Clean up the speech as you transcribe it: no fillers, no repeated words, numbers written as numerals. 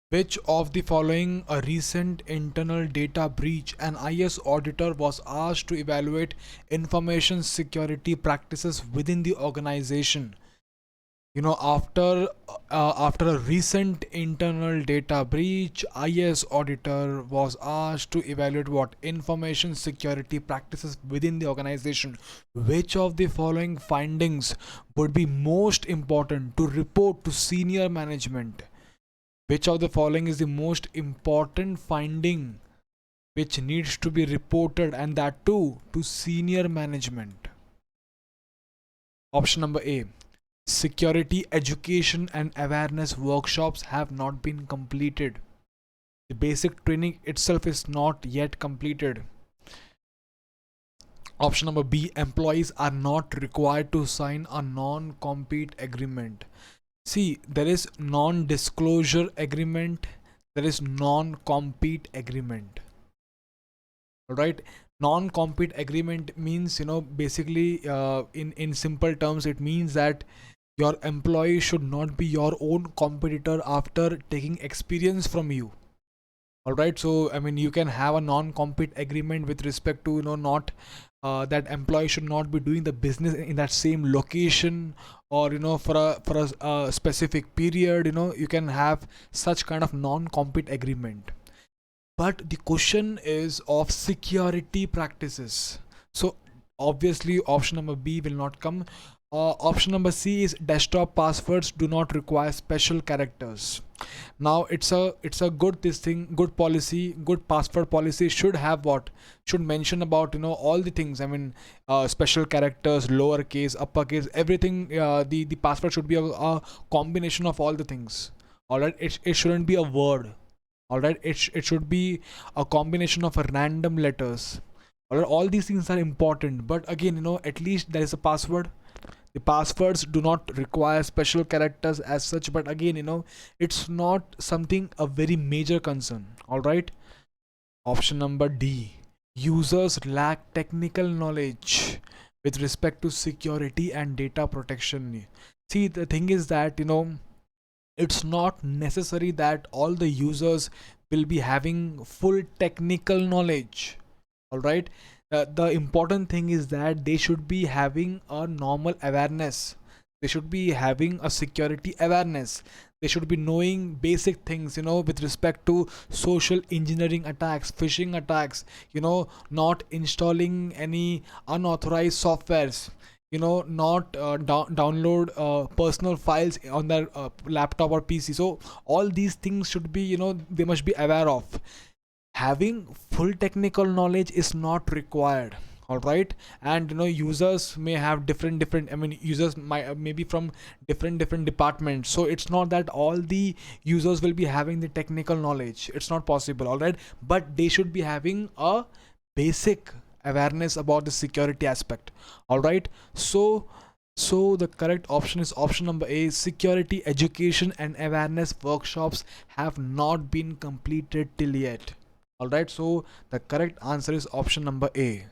Which of the following a recent internal data breach? An IS auditor was asked to evaluate information security practices within the organization. After a recent internal data breach, IS auditor was asked to evaluate what information security practices within the organization. Which of the following findings would be most important to report to senior management? Which of the following is the most important finding which needs to be reported, and that too to senior management? Option number A: security education and awareness workshops have not been completed. The basic training itself is not yet completed. Option number B: employees are not required to sign a non-compete agreement. See, there is non-disclosure agreement, there is non-compete agreement. Alright, non-compete agreement means, basically, in simple terms, it means that your employee should not be your own competitor after taking experience from you. Alright, so I mean, you can have a non-compete agreement with respect to, not that employee should not be doing the business in that same location, or for a specific period. You can have such kind of non-compete agreement. But the question is of security practices, so obviously option number B will not come. Option number C is desktop passwords do not require special characters. Now it's a good policy, good password policy should have what, should mention about all the things. I mean, special characters, lowercase, uppercase, everything. The password should be a combination of all the things. All right, it shouldn't be a word. All right, it should be a combination of random letters. All these things are important, but again, at least there is a password. The passwords do not require special characters as such, but again, it's not something a very major concern. All right, option number D: users lack technical knowledge with respect to security and data protection. See, the thing is that it's not necessary that all the users will be having full technical knowledge. All right, the important thing is that they should be having a normal awareness, they should be having a security awareness, they should be knowing basic things, with respect to social engineering attacks, phishing attacks, not installing any unauthorized softwares, not download personal files on their laptop or PC. So all these things should be, they must be aware of. Having full technical knowledge is not required. All right, and users may have different, I mean, users might maybe from different departments, so it's not that all the users will be having the technical knowledge. It's not possible. All right, but they should be having a basic awareness about the security aspect. All right, so the correct option is option number A: security education and awareness workshops have not been completed till yet. All right, so the correct answer is option number A.